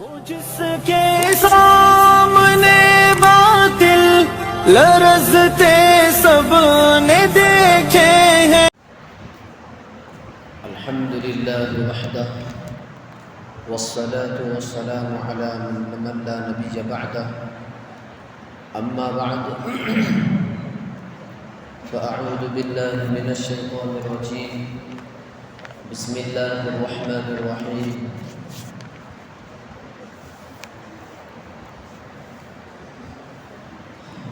جس کے سامنے باطل لرزتے سب نے دیکھے ہیں. الحمدللہ وحدہ والصلاة والسلام على من لا نبی بعدہ اما بعد فاعوذ باللہ من الشیطان الرجیم بسم اللہ الرحمن الرحیم.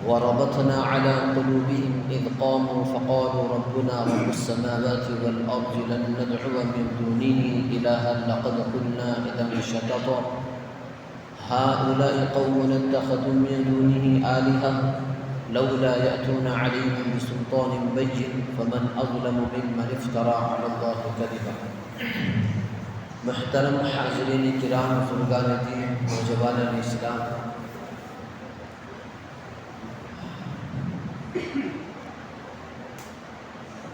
وربطنا على قلوبهم إذ قاموا فقالوا ربنا رب السماوات والأرض لن ندعو من دونه إلها لقد قلنا إذا شططا هؤلاء قومنا اتخذوا من دونه آلهة لولا يأتون عليهم بسلطان بين فمن أظلم ممن افترى على الله كذبا. محترم حاضرین کرام بزرگان دین نوجوان اسلام،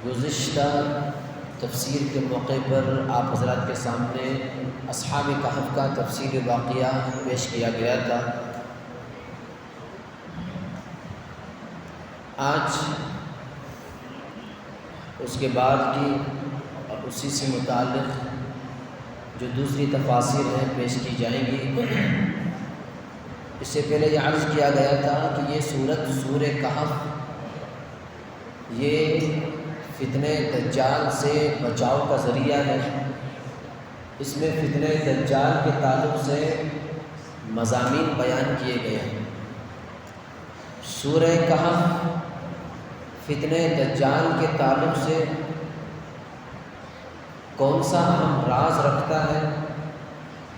گزشتہ تفسیر کے موقع پر آپ حضرات کے سامنے اصحاب کہف کا تفصیل واقعہ پیش کیا گیا تھا. آج اس کے بعد کی اور اسی سے متعلق جو دوسری تفاسیر ہیں پیش کی جائیں گی. اس سے پہلے یہ عرض کیا گیا تھا کہ یہ سورہ کہف یہ فتنہ دجال سے بچاؤ کا ذریعہ ہے. اس میں فتنہ دجال کے تعلق سے مضامین بیان کیے گئے ہیں. سورہ کہف فتنہ دجال کے تعلق سے کون سا اہم راز رکھتا ہے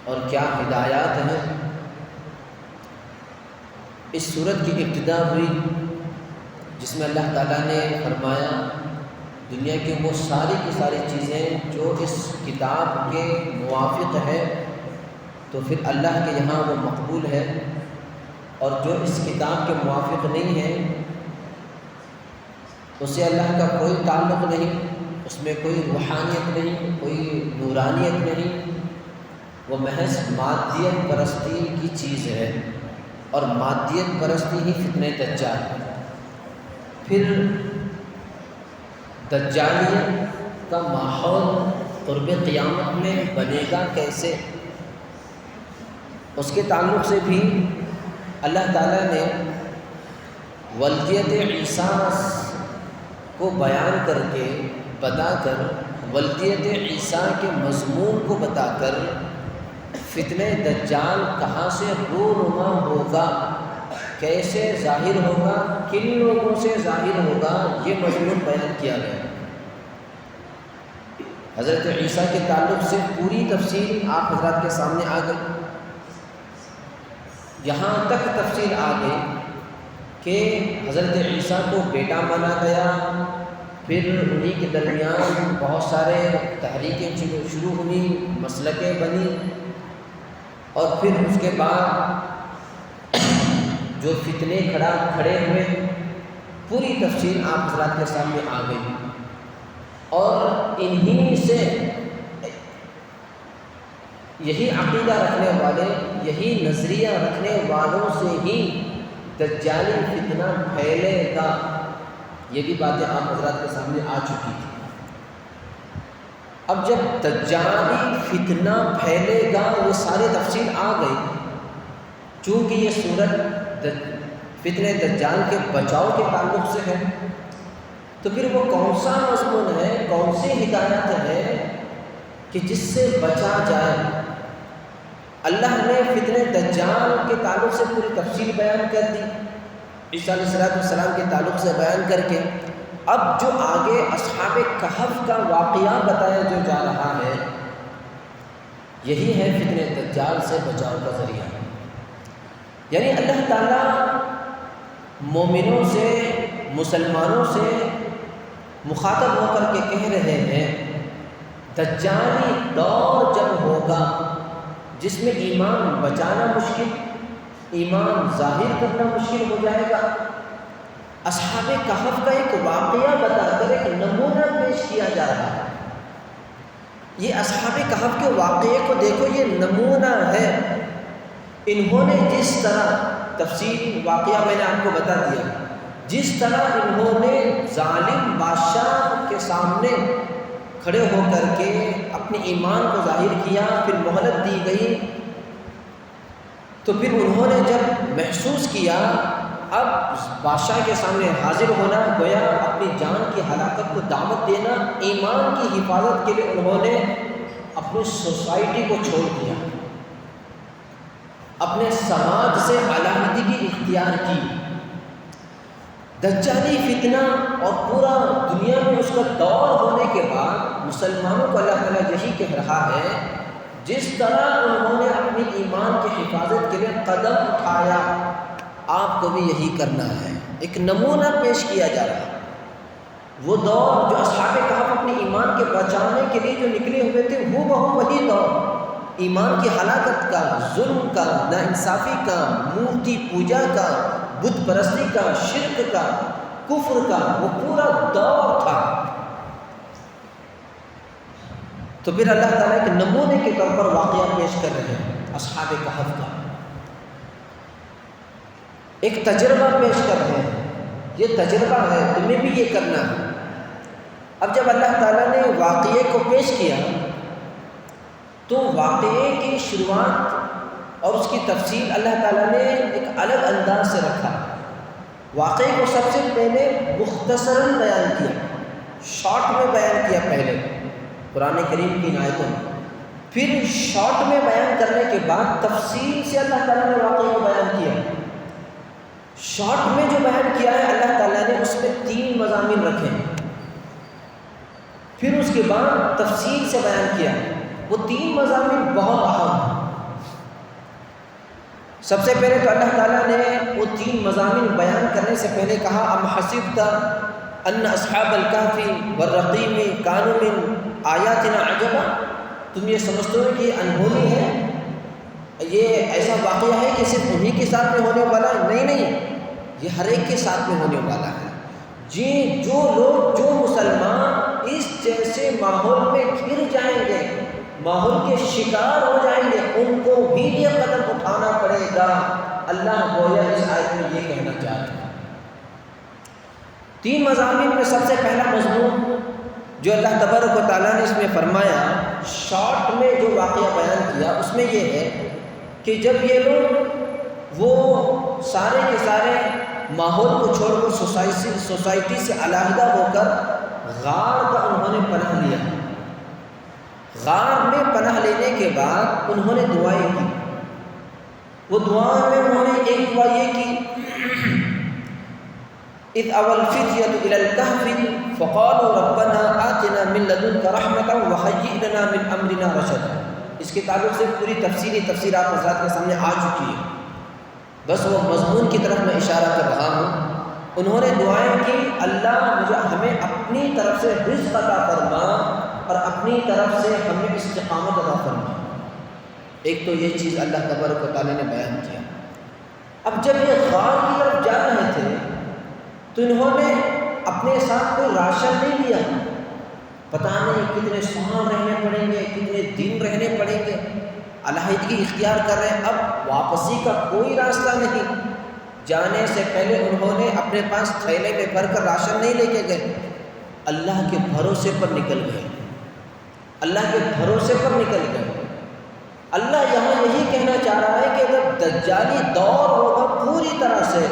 اور کیا ہدایات ہیں. اس سورت کی ابتدا ہوئی جس میں اللہ تعالیٰ نے فرمایا دنیا کی وہ ساری کی ساری چیزیں جو اس کتاب کے موافق ہے تو پھر اللہ کے یہاں وہ مقبول ہے، اور جو اس کتاب کے موافق نہیں ہے اسے اللہ کا کوئی تعلق نہیں، اس میں کوئی روحانیت نہیں، کوئی نورانیت نہیں، وہ محض مادیت پرستی کی چیز ہے، اور مادیت پرستی ہی فتنہ دجال ہے. پھر دجالیت کا ماحول قرب قیامت میں بنے گا کیسے، اس کے تعلق سے بھی اللہ تعالیٰ نے ولدیت عیسیٰ کو بیان کر کے بتا کر ولدیت عیسیٰ کے مضمون کو بتا کر فتنہ دجال کہاں سے رونما ہوگا، کیسے ظاہر ہوگا، کن لوگوں سے ظاہر ہوگا، یہ مضمون بیان کیا گیا. حضرت عیسیٰ کے تعلق سے پوری تفصیل آپ حضرات کے سامنے آ گئی. یہاں تک تفصیل آ گئی کہ حضرت عیسیٰ کو بیٹا مانا گیا. پھر انہی کے درمیان بہت سارے تحریکیں شروع ہوئی، مسلکیں بنی، اور پھر اس کے بعد جو فتنے کھڑے ہوئے، پوری تفصیل آپ حضرات کے سامنے آ گئی. اور انہی سے یہی عقیدہ رکھنے والے، یہی نظریہ رکھنے والوں سے ہی دجالی فتنہ پھیلے گا. یہ بھی باتیں آپ حضرات کے سامنے آ چکی تھی. اب جب دجالی فتنہ پھیلے گا یہ ساری تفصیل آ گئی. چونکہ یہ سورت فتنہ دجال کے بچاؤ کے تعلق سے ہے تو پھر وہ کون سا مضمون ہے، کون سی ہدایت ہے کہ جس سے بچا جائے. اللہ نے فتنہ دجال کے تعلق سے پوری تفصیل بیان کر دی، عیسیٰ علیہ السلام کے تعلق سے بیان کر کے. اب جو آگے اصحاب کہف کا واقعہ بتایا جو جا رہا ہے یہی ہے فتنہ دجال سے بچاؤ کا ذریعہ. یعنی اللہ تعالیٰ مومنوں سے، مسلمانوں سے مخاطب ہو کر کے کہہ رہے ہیں دجالی دور جب ہوگا جس میں ایمان بچانا مشکل، ایمان ظاہر کرنا مشکل ہو جائے گا. اصحاب کہف کا ایک واقعہ بتا کر ایک نمونہ پیش کیا جا رہا ہے. یہ اصحاب کہف کے واقعے کو دیکھو، یہ نمونہ ہے انہوں نے جس طرح تفصیل واقعہ میں نے آپ کو بتا دیا، جس طرح انہوں نے ظالم بادشاہ کے سامنے کھڑے ہو کر کے اپنے ایمان کو ظاہر کیا، پھر مہلت دی گئی، تو پھر انہوں نے جب محسوس کیا اب بادشاہ کے سامنے حاضر ہونا گویا اپنی جان کی ہلاکت کو دعوت دینا، ایمان کی حفاظت کے لیے انہوں نے اپنی سوسائٹی کو چھوڑ دیا، اپنے سماج سے علیحدگی اختیار کی۔ دجالی فتنہ اور پورا دنیا میں اس کا دور ہونے کے بعد مسلمانوں کو اللہ تعالیٰ یہی کہہ رہا ہے، جس طرح انہوں نے اپنی ایمان کی حفاظت کے لیے قدم اٹھایا، آپ کو بھی یہی کرنا ہے۔ ایک نمونہ پیش کیا جا رہا ہے، وہ دور جو اصحاب کہف اپنے ایمان کے بچانے کے لیے جو نکلے ہوئے تھے، وہ وہی دور ایمان کی ہلاکت کا، ظلم کا، ناانصافی کا، مورتی پوجا کا، بت پرستی کا، شرک کا، کفر کا، وہ پورا دور تھا۔ تو پھر اللہ تعالیٰ کے نمونے کے طور پر واقعہ پیش کر رہے ہیں اصحاب کہف کا، ایک تجربہ پیش کر رہے ہیں، یہ تجربہ ہے، تمہیں بھی یہ کرنا ہے۔ اب جب اللہ تعالیٰ نے واقعے کو پیش کیا تو واقعے کی شروعات اور اس کی تفصیل اللہ تعالیٰ نے ایک الگ انداز سے رکھا۔ واقعے کو سب سے پہلے مختصراً بیان کیا، شارٹ میں بیان کیا پہلے قرآن کریم کی آیتوں میں، پھر شارٹ میں بیان کرنے کے بعد تفصیل سے اللہ تعالیٰ نے واقعے کو بیان کیا۔ شارٹ میں جو بیان کیا ہے اللہ تعالیٰ نے اس میں 3 مضامین رکھے ہیں، پھر اس کے بعد تفصیل سے بیان کیا۔ وہ 3 مضامین بہت اہم ہیں۔ سب سے پہلے تو اللہ تعالیٰ نے وہ 3 مضامین بیان کرنے سے پہلے کہا، ام حسبت ان اصحاب الکہف والرقیم کانوا من آیاتنا عجبا، تم یہ سمجھتے ہو کہ یہ انہونی ہے، یہ ایسا واقعہ ہے کہ صرف انہی کے ساتھ میں ہونے والا ہے؟ نہیں، یہ ہر ایک کے ساتھ میں ہونے والا ہے۔ جی، جو لوگ، جو مسلمان اس جیسے ماحول میں گر جائیں گے، ماحول کے شکار ہو جائیں گے، ان کو بھی یہ قدم اٹھانا پڑے گا۔ اللہ گویا اس آیت میں یہ کہنا چاہتا ہے۔ 3 مضامین میں سب سے پہلا مضمون جو اللہ تبارک و تعالیٰ نے اس میں فرمایا، شارٹ میں جو واقعہ بیان کیا، اس میں یہ ہے کہ جب یہ لوگ وہ سارے کے سارے ماحول کو چھوڑ کر سوسائٹی سے علیحدہ ہو کر غار کا انہوں نے پناہ لیا، غار میں پناہ لینے کے بعد انہوں نے دعائیں کی۔ وہ دعا میں انہوں نے ایک دعا یہ کی، اذ اوى الفتية الى الكهف فقالوا ربنا آتنا من لدنك رحمة وهيئ لنا من امرنا رشدا۔ اس کے تعلق سے پوری تفسیر آپ حضرات کے سامنے آ چکی ہے، بس وہ مضمون کی طرف میں اشارہ کر رہا ہوں۔ انہوں نے دعائیں کی، اللہ ہمیں اپنی طرف سے رزق عطا فرما اور اپنی طرف سے ہمیں استقامت عطا فرما۔ ایک تو یہ چیز اللہ تبارک و تعالیٰ نے بیان کیا۔ اب جب یہ غار کی طرف جا رہے تھے تو انہوں نے اپنے ساتھ کوئی راشن نہیں لیا، پتہ نہیں کتنے سال رہنے پڑیں گے، کتنے دن رہنے پڑیں گے، علیحدگی اختیار کر رہے ہیں، اب واپسی کا کوئی راستہ نہیں۔ جانے سے پہلے انہوں نے اپنے پاس تھیلے میں بھر کر راشن نہیں لے کے گئے، اللہ کے بھروسے پر نکل گئے، اللہ کے بھروسے پر نکل گئے۔ اللہ یہاں یہی کہنا چاہ رہا ہے کہ اگر دجالی دور ہوگا پوری طرح سے،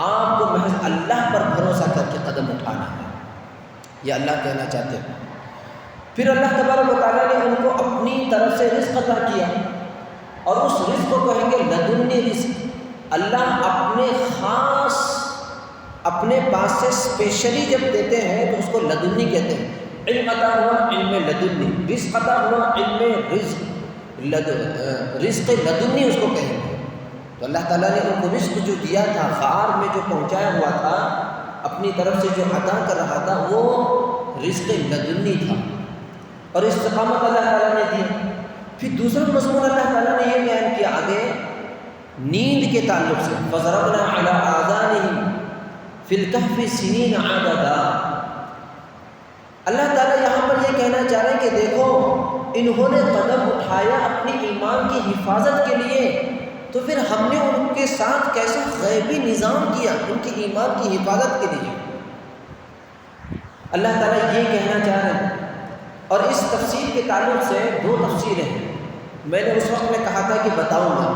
آپ کو محض اللہ پر بھروسہ کر کے قدم اٹھانا ہے، یہ اللہ کہنا چاہتے ہیں۔ پھر اللہ تبارک و تعالیٰ نے ان کو اپنی طرف سے رزق عطا کیا، اور اس رزق کو کہیں گے لدنی رزق۔ اللہ اپنے خاص، اپنے پاس سے اسپیشلی جب دیتے ہیں تو اس کو لدنی کہتے ہیں۔ علم عطا ہوا علم لدنی، رزق عطا ہوا علم رزق، رزق لدنی اس کو کہیں گے۔ تو اللہ تعالیٰ نے ان کو رزق جو دیا تھا، غار میں جو پہنچایا ہوا تھا، اپنی طرف سے جو عطا کر رہا تھا، وہ رزق لدنی تھا، اور استقامت اللہ تعالیٰ نے دی۔ پھر دوسرا مضمون اللہ تعالیٰ نے یہ بیان کیا آگے نیند کے تعلق سے، فضربنا علی آذانہم فی الکہف سنین عددا۔ اللہ تعالیٰ یہاں پر یہ کہنا چاہ رہے ہیں کہ دیکھو، انہوں نے قدم اٹھایا اپنی ایمان کی حفاظت کے لیے، تو پھر ہم نے ان کے ساتھ کیسا غیبی نظام کیا ان کے ایمان کی حفاظت کے لیے۔ اللہ تعالیٰ یہ کہنا چاہ رہے ہیں، اور اس تفسیر کے تعلق سے دو تفسیریں ہیں، میں نے اس وقت میں کہا تھا کہ بتاؤں گا۔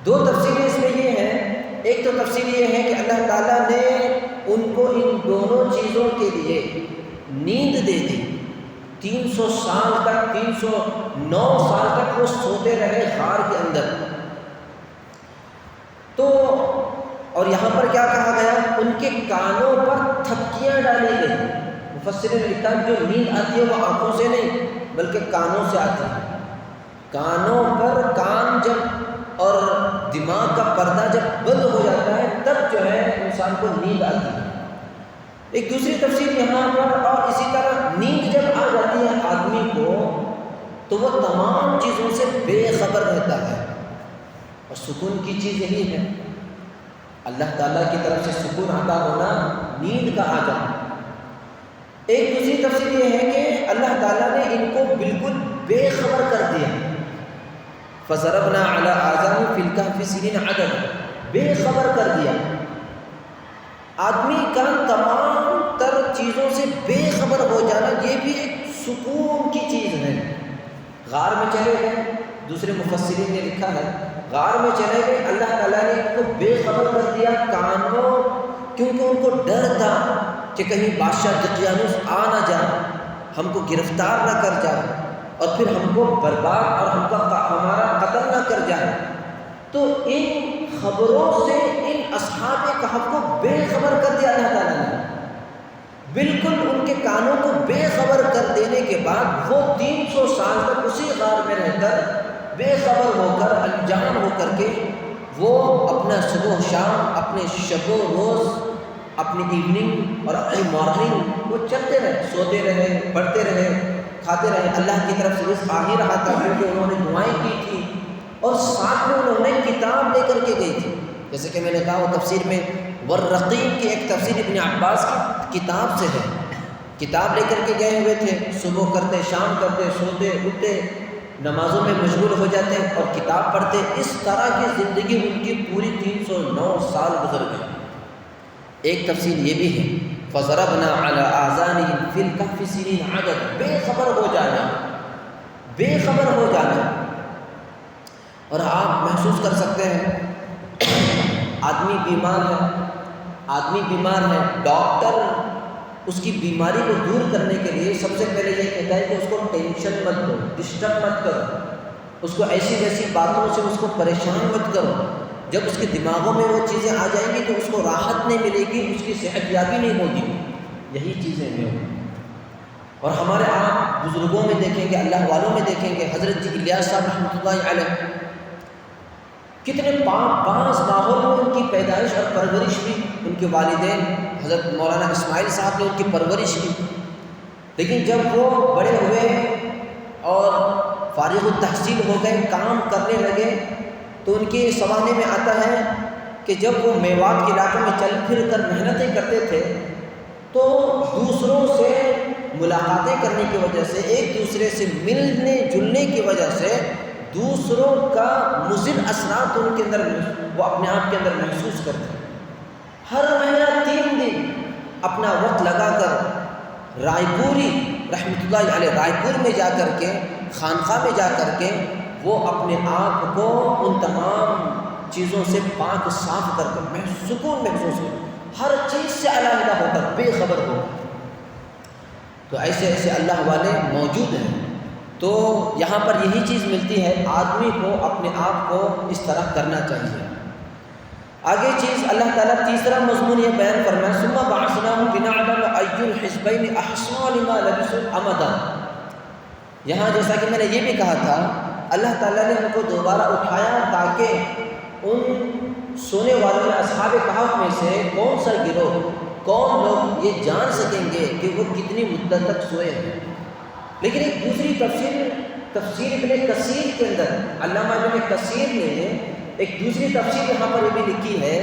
دو تفسیریں اس میں یہ ہیں، ایک تو تفسیر یہ ہے کہ اللہ تعالیٰ نے ان کو ان دونوں چیزوں کے لیے نیند دے دی، 300 سال تک 309 سال تک وہ سوتے رہے غار کے اندر۔ تو اور یہاں پر کیا کہا گیا، ان کے کانوں پر تھپکیاں ڈالی گئی۔ مفسرین نے لکھا جو نیند آتی ہے وہ آنکھوں سے نہیں بلکہ کانوں سے آتی ہے۔ کانوں پر کان جب اور دماغ کا پردہ جب بند ہو جاتا ہے تب جو ہے انسان کو نیند آتی ہے۔ ایک دوسری تفسیر یہاں پر، اور اسی طرح نیند جب آ جاتی ہے آدمی کو تو وہ تمام چیزوں سے بے خبر رہتا ہے، اور سکون کی چیز یہی ہے، اللہ تعالیٰ کی طرف سے سکون عطا ہونا، نیند کا آ جانا۔ ایک دوسری تفسیر یہ ہے کہ اللہ تعالیٰ نے ان کو بالکل بے خبر کر دیا، فَضَرَبْنَا عَلَىٰ آذَانِهِمْ فِي الْكَهْفِ سِنِينَ عَدَدًا، بے خبر کر دیا۔ آدمی کا تمام تر چیزوں سے بے خبر ہو جانا یہ بھی ایک سکون کی چیز ہے۔ غار میں چلے گئے، دوسرے مفسرین نے لکھا ہے غار میں چلے گئے، اللہ تعالیٰ نے ان کو بے خبر کر دیا کانوں، کیونکہ ان کو ڈر تھا کہ کہیں بادشاہ دقیانوس آ نہ جائے، ہم کو گرفتار نہ کر جائے اور پھر ہم کو برباد اور ہمارا قتل نہ کر جائے۔ تو ان خبروں سے ان اصحاب کہف کو بے خبر کر دیا اللہ تعالیٰ نے، بالکل ان کے کانوں کو بے خبر کر دینے کے بعد وہ 300 سال تک اسی غار میں رہ کر بے خبر ہو کر انجان ہو کر کے وہ اپنا صبح و شام، اپنے شب و روز، اپنی ایوننگ اور اپنی مارننگ وہ چلتے رہے، سوتے رہے، پڑھتے رہے، کھاتے رہے، اللہ کی طرف سے رزق آ ہی رہا تھا کیونکہ انہوں نے دعائیں کی تھی، اور ساتھ میں انہوں نے کتاب لے کر کے گئی تھی۔ جیسے کہ میں نے کہا وہ تفسیر میں والرقیم کی ایک تفسیر ابن عباس کی کتاب سے ہے، کتاب لے کر کے گئے ہوئے تھے، صبح کرتے، شام کرتے، سوتے اٹھتے، نمازوں میں مشغول ہو جاتے اور کتاب پڑھتے، اس طرح کی زندگی ان کی پوری 309 سال گزر گئی۔ ایک تفسیر یہ بھی ہے فَضَرَبْنَا عَلَىٰ آذَانِهِمْ فِي الْكَهْفِ سِنِينَ عَدَدًا، بے خبر ہو جانا، بے خبر ہو جانا۔ اور آپ محسوس کر سکتے ہیں آدمی بیمار ہے، ڈاکٹر اس کی بیماری کو دور کرنے کے لیے سب سے پہلے یہ کہتا ہے کہ اس کو ٹینشن مت دو، ڈسٹرب مت کرو، اس کو ایسی ویسی باتوں سے اس کو پریشان مت کرو۔ جب اس کے دماغوں میں وہ چیزیں آ جائیں گی تو اس کو راحت نہیں ملے گی، اس کی صحت یابی نہیں ہوگی۔ یہی چیزیں ہیں۔ اور ہمارے آپ بزرگوں میں دیکھیں گے، اللہ والوں میں دیکھیں گے، حضرت جی الیاس صاحب رحمۃ اللہ علیہ کتنے باز ماحول میں ان کی پیدائش اور پرورش بھی، ان کے والدین حضرت مولانا اسماعیل صاحب نے ان کی پرورش کی، لیکن جب وہ بڑے ہوئے اور فارغ التحصیل ہو گئے، کام کرنے لگے، تو ان کے سوانے میں آتا ہے کہ جب وہ میوات کے علاقے میں چل پھر کر محنتیں کرتے تھے تو دوسروں سے ملاقاتیں کرنے کی وجہ سے، ایک دوسرے سے ملنے جلنے کی وجہ سے دوسروں کا مضر اثرات ان کے اندر وہ اپنے آپ کے اندر محسوس کرتے ہیں۔ ہر مہینہ 3 دن اپنا وقت لگا کر رائے پوری رحمۃ اللہ علیہ رائے پور میں جا کر کے، خانقاہ میں جا کر کے وہ اپنے آپ کو ان تمام چیزوں سے پاک صاف کر کر سکون محسوس ہو، ہر چیز سے علیحدہ ہو کر بے خبر ہو۔ تو ایسے ایسے اللہ والے موجود ہیں۔ تو یہاں پر یہی چیز ملتی ہے، آدمی کو اپنے آپ کو اس طرح کرنا چاہیے۔ آگے چیز اللہ تعالیٰ تیسرا مضمون یہ بیان فرمایا ثم بعثناهم لنعلم أي الحزبين أحصى لما لبثوا أمدا۔ یہاں جیسا کہ میں نے یہ بھی کہا تھا، اللہ تعالیٰ نے ان کو دوبارہ اٹھایا تاکہ ان سونے والوں میں اصحاب کہف میں سے کون سا گروہ، کون لوگ یہ جان سکیں گے کہ وہ کتنی مدت تک سوئے ہیں۔ لیکن ایک دوسری تفسیر ابن کثیر کے اندر، علامہ ابن کثیر نے ایک دوسری تفسیر یہاں پر یہ بھی لکھی ہے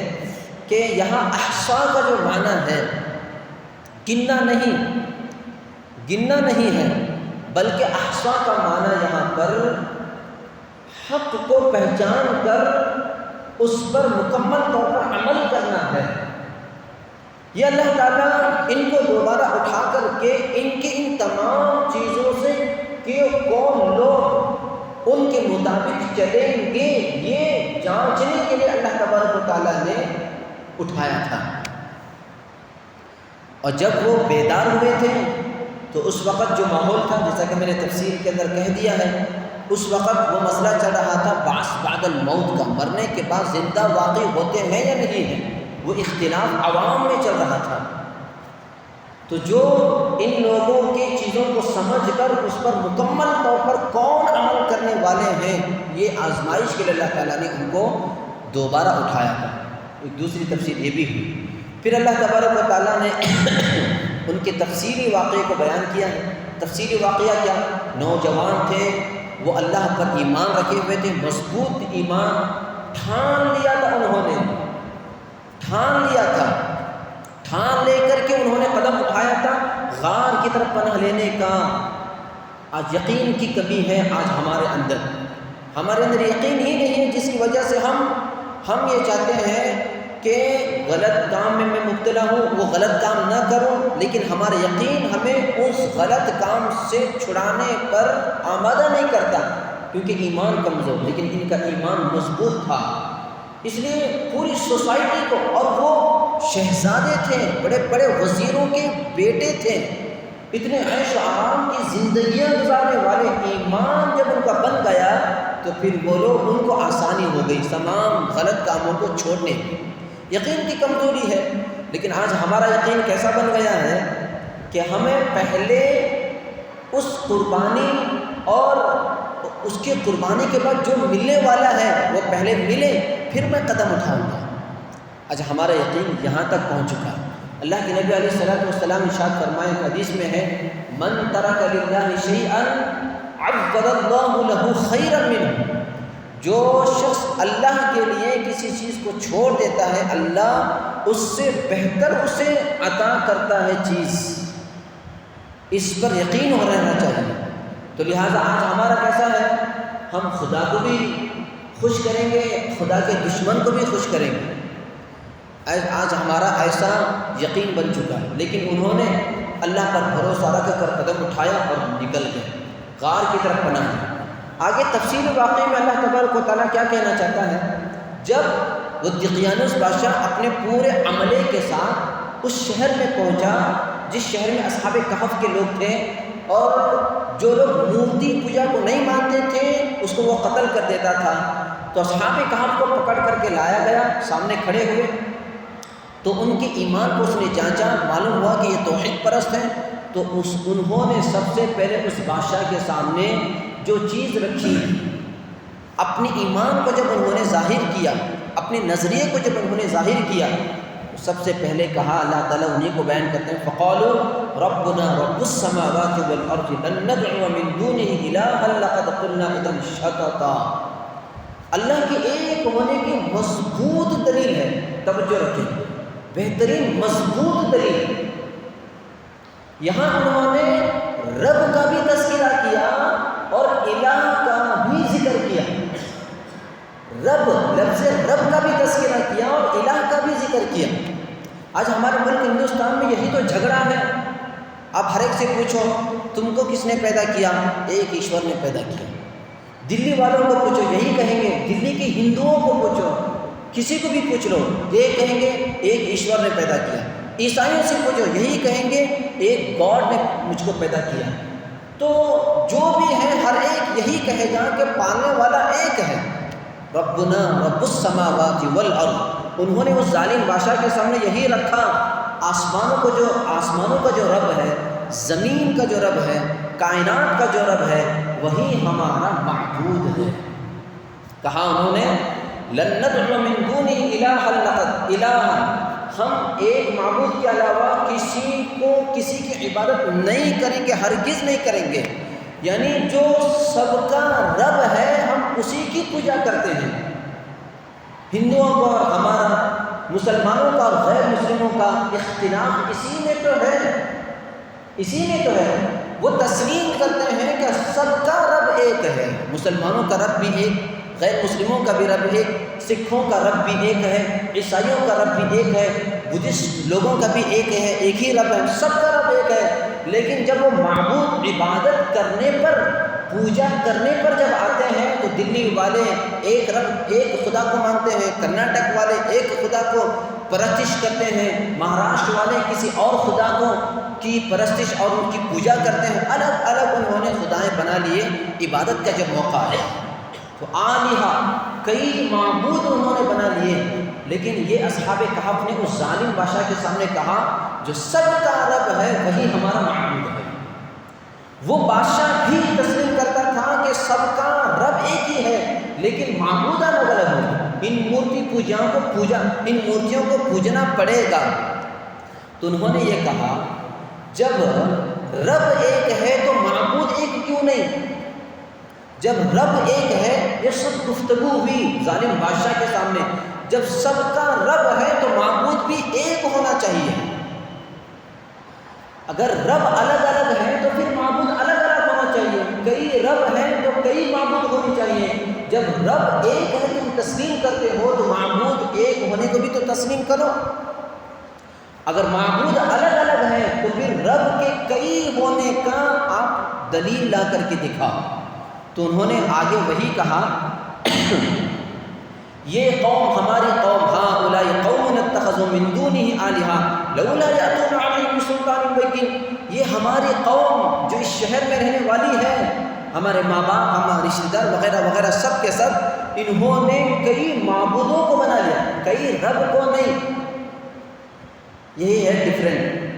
کہ یہاں احصاء کا جو معنی ہے گننا نہیں ہے، بلکہ احصاء کا معنی یہاں پر حق کو پہچان کر اس پر مکمل طور پر عمل کرنا ہے۔ یہ اللہ تعالیٰ ان کو دوبارہ اٹھا کر کے ان کے ان تمام چیزوں سے کہ کون لوگ ان کے مطابق چلیں گے، یہ جانچنے کے لیے اللہ تبارک و تعالیٰ نے اٹھایا تھا۔ اور جب وہ بیدار ہوئے تھے تو اس وقت جو ماحول تھا، جیسا کہ میں نے تفسیر کے اندر کہہ دیا ہے، اس وقت وہ مسئلہ چل رہا تھا بعث بعد الموت کا، مرنے کے بعد زندہ واقع ہوتے ہیں یا نہیں ہیں، وہ اختلاف عوام میں چل رہا تھا۔ تو جو ان لوگوں کی چیزوں کو سمجھ کر اس پر مکمل طور پر کون عمل کرنے والے ہیں، یہ آزمائش کے لیے اللہ تعالیٰ نے ان کو دوبارہ اٹھایا تھا۔ ایک دوسری تفسیر یہ بھی ہوئی۔ پھر اللہ تبارک و تعالیٰ نے ان کے تفصیلی واقعے کو بیان کیا ہے۔ تفصیلی واقعہ کیا؟ نوجوان تھے، وہ اللہ پر ایمان رکھے ہوئے تھے، مضبوط ایمان، ٹھان لیا تھا انہوں نے، ٹھان لیا تھا، ٹھان لے کر کے انہوں نے قدم اٹھایا تھا غار کی طرف پناہ لینے کا۔ آج یقین کی کمی ہے، آج ہمارے اندر یقین ہی نہیں ہے، جس کی وجہ سے ہم یہ چاہتے ہیں کہ غلط کام میں مبتلا ہوں، وہ غلط کام نہ کروں، لیکن ہمارا یقین ہمیں اس غلط کام سے چھڑانے پر آمادہ نہیں کرتا، کیونکہ ایمان کمزور، لیکن ان کا ایمان مضبوط تھا۔ اس لیے پوری سوسائٹی کو، اور وہ شہزادے تھے، بڑے بڑے وزیروں کے بیٹے تھے، اتنے عیش و آرام کی زندگیاں گزارنے والے، ایمان جب ان کا بن گیا تو پھر وہ لوگ، ان کو آسانی ہو گئی تمام غلط کاموں کو چھوڑنے کی۔ یقین کی کمزوری ہے، لیکن آج ہمارا یقین کیسا بن گیا ہے کہ ہمیں پہلے اس قربانی اور اس کے قربانی کے بعد جو ملنے والا ہے وہ پہلے ملے، پھر میں قدم اٹھاؤں گا۔ آج ہمارا یقین یہاں تک پہنچ چکا ہے۔ اللہ کے نبی علیہ الصلوۃ والسلام ارشاد فرمائے، حدیث میں ہے، من ترک للہ شیئا عوض اللہ لہ خیرا منہ، جو شخص اللہ کے لیے کسی چیز کو چھوڑ دیتا ہے، اللہ اس سے بہتر اسے عطا کرتا ہے چیز۔ اس پر یقین ہو رہنا چاہیے۔ تو لہٰذا آج ہمارا کیسا ہے؟ ہم خدا کو بھی خوش کریں گے، خدا کے دشمن کو بھی خوش کریں گے۔ آج ہمارا ایسا یقین بن چکا ہے، لیکن انہوں نے اللہ پر بھروسہ رکھ کر قدم اٹھایا اور نکل گئے، غار کی طرف پناہ لی۔ آگے تفصیل واقعے میں اللہ تبارک و تعالیٰ کیا کہنا چاہتا ہے؟ جب وہ دقیانوس بادشاہ اپنے پورے عملے کے ساتھ اس شہر میں پہنچا جس شہر میں اصحاب کہف کے لوگ تھے، اور جو لوگ مورتی پوجا کو نہیں مانتے تھے اس کو وہ قتل کر دیتا تھا، تو اصحاب کہف کو پکڑ کر کے لایا گیا، سامنے کھڑے ہوئے، تو ان کے ایمان کو اس نے جانچا، معلوم ہوا کہ یہ توحید پرست ہیں، تو انہوں نے سب سے پہلے اس بادشاہ کے سامنے جو چیز رکھی، اپنے ایمان کو جب انہوں نے ظاہر کیا، اپنے نظریے کو جب انہوں نے ظاہر کیا، سب سے پہلے کہا، اللہ تعالیٰ انہیں کو بیان کرتے ہیں، فَقَالُوا رَبُّنَا رَبُّ السَّمَاوَاتِ وَالْأَرْضِ لَن نَّدْعُوَ مِن دُونِهِ إِلَٰهًا لَّقَدْ قُلْنَا إِذًا شَطَطًا۔ اللہ کے ایک ہونے کی مضبوط دلیل ہے، توجہ رکھیں، بہترین مضبوط دلیل۔ یہاں انہوں نے رب کا بھی تذکرہ کیا اور الہ کا بھی ذکر کیا، رب، لفظ رب کا بھی تذکرہ کیا اور الہ کا بھی ذکر کیا۔ آج ہمارے ملک ہندوستان میں یہی تو جھگڑا ہے۔ آپ ہر ایک سے پوچھو، تم کو کس نے پیدا کیا؟ ایک ایشور نے پیدا کیا۔ دلی والوں کو پوچھو، یہی کہیں گے۔ دلی کے ہندوؤں کو پوچھو، کسی کو بھی پوچھ لو، یہ کہیں گے ایک ایشور نے پیدا کیا۔ عیسائیوں سے پوچھو، یہی کہیں گے ایک گاڈ نے مجھ کو پیدا کیا۔ تو جو بھی ہے ہر ایک یہی کہے گا کہ پالنے والا ایک ہے، ربنا رب السماوات والارض۔ انہوں نے اس ظالم بادشاہ کے سامنے یہی رکھا، آسمانوں کا جو رب ہے، زمین کا جو رب ہے، کائنات کا جو رب ہے، وہی ہمارا معبود ہے۔ کہا انہوں نے، لن ندعو من دونہ الہا لقد الہا، ہم ایک معبود کے علاوہ کسی کی عبادت نہیں کریں گے، ہرگز نہیں کریں گے۔ یعنی جو سب کا رب ہے ہم اسی کی پوجا کرتے ہیں۔ ہندوؤں کا اور ہمارا، مسلمانوں کا اور غیر مسلموں کا اختلاف اسی میں تو ہے، وہ تسلیم کرتے ہیں کہ سب کا رب ایک ہے، مسلمانوں کا رب بھی ایک، غیر مسلموں کا بھی رب ایک، سکھوں کا رب بھی ایک ہے، عیسائیوں کا رب بھی ایک ہے، بدھسٹ لوگوں کا بھی ایک ہے، ایک ہی رب ہے، سب کا رب ایک ہے۔ لیکن جب وہ معبود عبادت کرنے پر، پوجا کرنے پر جب آتے ہیں تو دلی والے ایک رب، ایک خدا کو مانتے ہیں، کرناٹک والے ایک خدا کو پرستش کرتے ہیں، مہاراشٹر والے کسی اور خدا کو کی پرستش اور ان کی پوجا کرتے ہیں، الگ الگ انہوں نے خدائیں بنا لیے۔ عبادت کا جب موقع ہے تو آلہہ، کئی معبود انہوں نے بنا لیے۔ لیکن یہ اصحاب کہف نے اس ظالم بادشاہ کے سامنے کہا جو سب کا رب ہے وہی ہمارا معبود ہے۔ وہ بادشاہ بھی تسلیم کرتا تھا کہ سب کا رب ایک ہی ہے، لیکن معبود الگ الگ ہے، ان مورتی پوجاؤں کو ان مورتیوں کو پوجنا پڑے گا۔ تو انہوں نے یہ کہا جب رب ایک ہے تو معبود ایک کیوں نہیں؟ جب رب ایک ہے، یہ سب گفتگو ہوئی ظالم بادشاہ کے سامنے، جب سب کا رب ہے تو معبود بھی ایک ہونا چاہیے۔ اگر رب الگ الگ ہے تو پھر معبود الگ الگ ہونا چاہیے، کئی رب ہیں تو کئی معبود ہونی چاہیے۔ جب رب ایک ہے تم تسلیم کرتے ہو تو معبود ایک ہونے کو بھی تو تسلیم کرو۔ اگر معبود الگ الگ ہے تو پھر رب کے کئی ہونے کا آپ دلیل لا کر کے دکھاؤ۔ تو انہوں نے آگے وہی کہا یہ قوم ہماری قوم، ہؤلاء قوم اتخذوا من دونہ آلہہ لولا یأتون علیہم بسلطان بین، یہ ہماری قوم جو اس شہر میں رہنے والی ہے، ہمارے ماں باپ، ہمارے رشتہ دار وغیرہ وغیرہ سب کے سب، انہوں نے کئی معبودوں کو بنا لیا، کئی رب کو نہیں۔ یہی ہے ڈفرینٹ۔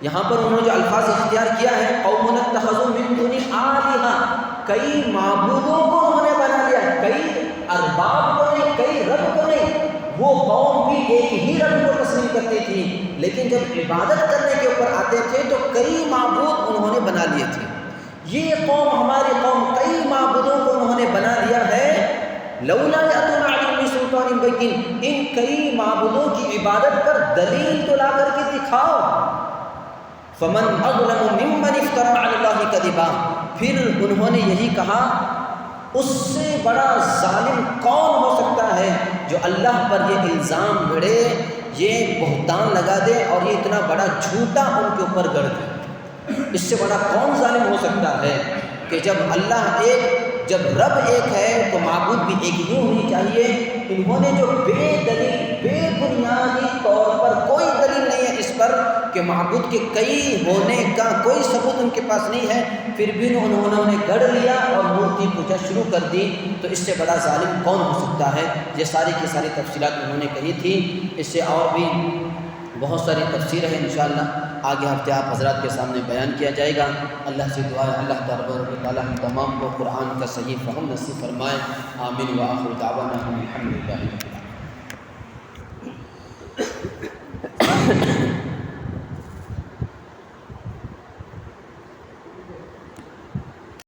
یہاں پر انہوں نے جو الفاظ اختیار کیا ہے قوم اتخذوا من دونہ آلہہ، کئی معبودوں کو انہوں نے بنا لیا، کئی ارباب کو نہیں، کئی رب کو نہیں۔ وہ قوم بھی ایک ہی رب کو تسلیم کرتی تھی، لیکن جب عبادت کرنے کے اوپر آتے تھے تو کئی معبود انہوں نے بنا لیے تھے۔ یہ قوم، ہماری قوم، کئی معبودوں کو انہوں نے بنا لیا ہے۔ لولا یأتون علیہم بسلطان بین، ان کئی معبودوں کی عبادت پر دلیل تو لا کر کے دکھاؤ۔ فمن اظلم ممن افترى علی اللہ کذبا، پھر انہوں نے یہی کہا اس سے بڑا ظالم کون ہو سکتا ہے جو اللہ پر یہ الزام گھڑے، یہ بہتان لگا دے اور یہ اتنا بڑا جھوٹا ان کے اوپر گڑ دے۔ اس سے بڑا کون ظالم ہو سکتا ہے کہ جب اللہ ایک، جب رب ایک ہے تو معبود بھی ایک ہی ہونی چاہیے۔ انہوں نے جو بے دلیل، بے بنیادی طور پر، کوئی دلیل نہیں ہے اس پر کہ معبود کے کئی ہونے کا کوئی ثبوت ان کے پاس نہیں ہے، پھر بھی انہوں نے گڑھ لیا اور مورتی پوجا شروع کر دی، تو اس سے بڑا ظالم کون ہو سکتا ہے؟ یہ ساری کی ساری تفصیلات انہوں نے کہی تھی۔ اس سے اور بھی بہت ساری تفسیر ہے، انشاءاللہ آگے ہفتے آپ حضرات کے سامنے بیان کیا جائے گا۔ اللہ سے دعا ہے اللہ تبارک و تعالیٰ ہم تمام کو قرآن کا صحیح فہم نصیب فرمائے۔ آمین و آخر دعوانا الحمدللہ۔